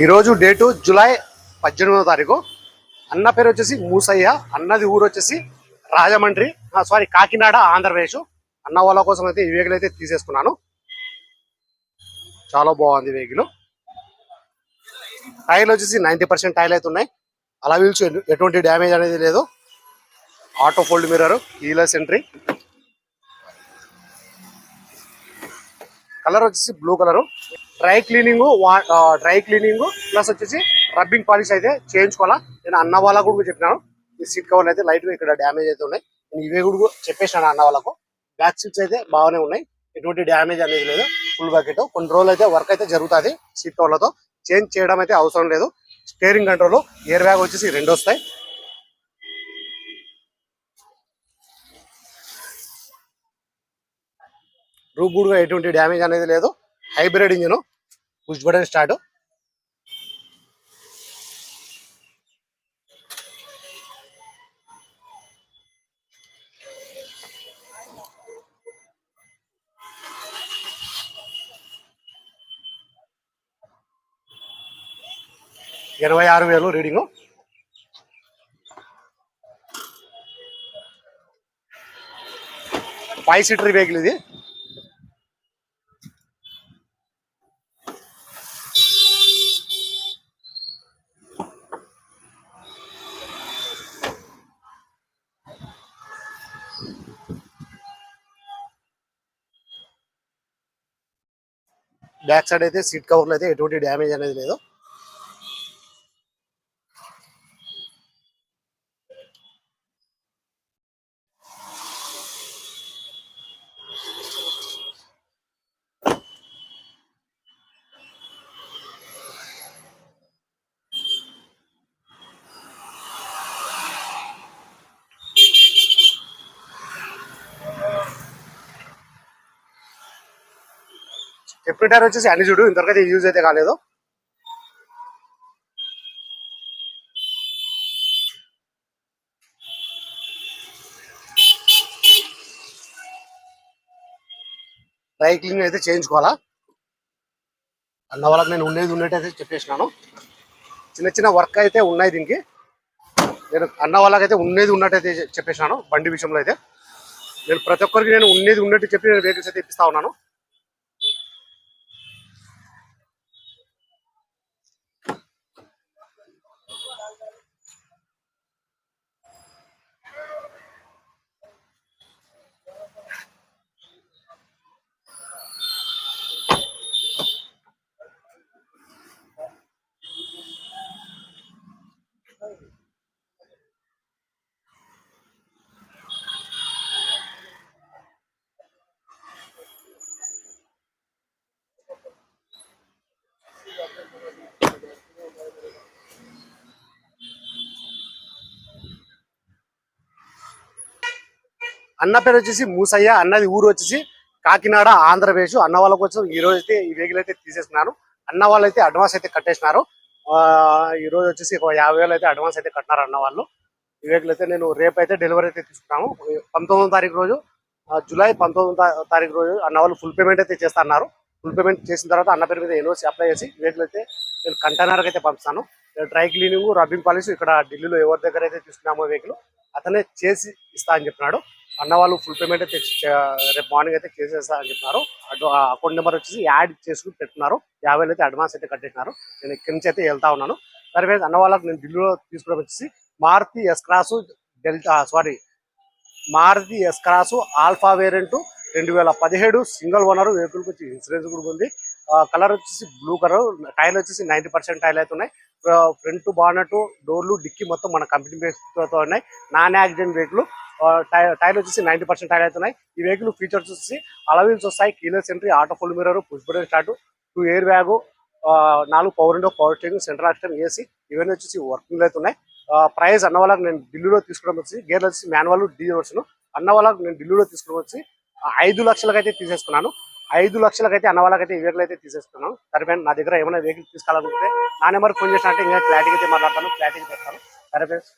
ఈ రోజు date July 18వ తారీఖు. అన్న పేరు వచ్చేసి మూసయ్య, అన్నది ఊరు వచ్చేసి రాజమండ్రి, కాకినాడ, ఆంధ్రప్రదేశ్. అన్న వాళ్ళ కోసం అయితే ఈ వెహికల్ అయితే తీసేసుకున్నాను. చాలా బాగుంది వెహికల్. టైర్లు వచ్చేసి 90% టైర్లు అయితే ఉన్నాయి. అలా వీల్స్ ఎటువంటి డ్యామేజ్ అనేది లేదు. Auto fold mirror, keyless entry. Colour వచ్చేసి blue colour. Dry cleaning plus వచ్చేసి రబ్బింగ్ పాలిష్ అయితే చేయించుకోవాలా. నేను అన్న వాళ్ళకు కూడా చెప్పినాను. ఈ సీట్ కవర్లు అయితే లైట్ గా ఇక్కడ డ్యామేజ్ అయితే ఉన్నాయి. నేను ఇవే కూడా చెప్పేసాను అన్న వాళ్ళకు. బ్యాక్ సీట్స్ అయితే బాగానే ఉన్నాయి, ఎటువంటి డ్యామేజ్ అనేది లేదు. Full bucket. కొన్ని రోజులు అయితే వర్క్ అయితే జరుగుతుంది. సీట్ కవర్లతో చేంజ్ చేయడం అయితే అవసరం లేదు. స్టీరింగ్ కంట్రోల్, ఎయిర్ బ్యాగ్ వచ్చేసి 2 వస్తాయి. రూఫ్ కూడా ఎటువంటి డ్యామేజ్ అనేది లేదు. Hybrid engine, push button start. $86,000 reading. 5 seater vehicle ఇది. బ్యాక్ సైడ్ అయితే సీట్ కవర్లు అయితే ఎటువంటి డ్యామేజ్ అనేది లేదు. స్టెప్నీ టైర్ వచ్చేసి అన్ని చూడు, ఇంతవరకు అయితే యూజ్ అయితే కాలేదు. డ్రై క్లీనింగ్ అయితే చేయించుకోవాలా. అన్న వాళ్ళకి నేను ఉన్నట్టు అయితే చెప్పేసినాను. చిన్న చిన్న వర్క్ అయితే ఉన్నాయి దీనికి. నేను అన్న వాళ్ళకైతే ఉన్నట్టు అయితే చెప్పేసినాను. బండి విషయంలో అయితే నేను ప్రతి ఒక్కరికి నేను ఉన్నట్టు చెప్పి నేను వెహికల్స్ అయితే ఇప్పిస్తా ఉన్నాను. అన్న పేరు వచ్చేసి మూసయ్య, అన్నది ఊరు వచ్చేసి కాకినాడ, ఆంధ్రప్రదేశ్. అన్న వాళ్ళ కోసం ఈ రోజు అయితే ఈ వెహికల్ అయితే తీసేసుకున్నాను. అన్న వాళ్ళు అయితే అడ్వాన్స్ అయితే కట్టేసినారు. ఈ రోజు వచ్చేసి ఒక 50,000 అయితే అడ్వాన్స్ అయితే కట్టినారు అన్న వాళ్ళు. ఈ వెహికల్ అయితే నేను రేపు అయితే డెలివరీ అయితే తీసుకున్నాను. 19వ తారీఖు రోజు, జూలై 19వ తారీఖు రోజు అన్న వాళ్ళు ఫుల్ పేమెంట్ అయితే చేస్తున్నారు. ఫుల్ పేమెంట్ చేసిన తర్వాత అన్న పేరు మీద ఎన్ఓసి అప్లై చేసి వెహికల్ అయితే నేను కంటైనర్కి అయితే పంపిస్తాను. డ్రై క్లీనింగ్, రబ్బింగ్ పాలిష్ ఇక్కడ ఢిల్లీలో ఎవరి దగ్గర అయితే తీసుకున్నామో వెహికల్ అతనే చేసి ఇస్తా అని చెప్పినాడు. అన్న వాళ్ళు ఫుల్ పేమెంట్ అయితే రేపు మార్నింగ్ అయితే చేసేస్తా అని చెప్పినారు. అకౌంట్ నెంబర్ వచ్చేసి యాడ్ చేసుకుని పెట్టుకున్నారు. 50,000 అయితే అడ్వాన్స్ అయితే కట్టేసినారు. నేను ఇక్కడి నుంచి అయితే వెళ్తా ఉన్నాను. సరే అన్న వాళ్ళకి నేను ఢిల్లీలో తీసుకోవడం వచ్చేసి Maruti S cross alpha variant 2017 single owner vehicle వచ్చి ఇన్సూరెన్స్ కూడా ఉంది. కలర్ వచ్చేసి బ్లూ కలర్. టైర్లు వచ్చేసి 90% టైర్లు అయితే ఉన్నాయి. ఫ్రంట్ బానెట్, డోర్లు, డిక్కీ మొత్తం మన కంపెనీ బేస్తో ఉన్నాయి. Non accident vehicle. టైర్లు వచ్చేసి 90% టైర్ అవుతున్నాయి. ఈ వెహికల్ ఫీచర్స్ వచ్చేసి అలవీల్స్ వస్తాయి, keyless entry, auto full mirror, push button start, 2 air bag, 4 power window, power steering, central accident, AC ఇవన్నీ వచ్చేసి వర్కింగ్ అయితే ఉన్నాయి. ప్రైస్ అన్న వాళ్ళకి నేను ఢిల్లీలో తీసుకోవడం వచ్చి గేర్లు వచ్చి మాన్యువల్ డీజిల్ వర్షన్. అన్న వాళ్ళకి నేను ఢిల్లీలో తీసుకోవడం వచ్చి 5 లక్షలకు అయితే తీసేసుకున్నాను. 5 లక్షలకు అయితే అన్న వాళ్ళకైతే ఈ వెహికల్ అయితే తీసేసుకున్నాను. సరే నా దగ్గర ఏమైనా వెహికల్ తీసుకోవాలనుకుంటే నా నెంబర్ ఫోన్ చేసినట్టే ఇంకా క్లారిటీగా అయితే మాట్లాడతాను, క్లారిటీగా చెప్తాను. సరే ఫ్రెండ్స్.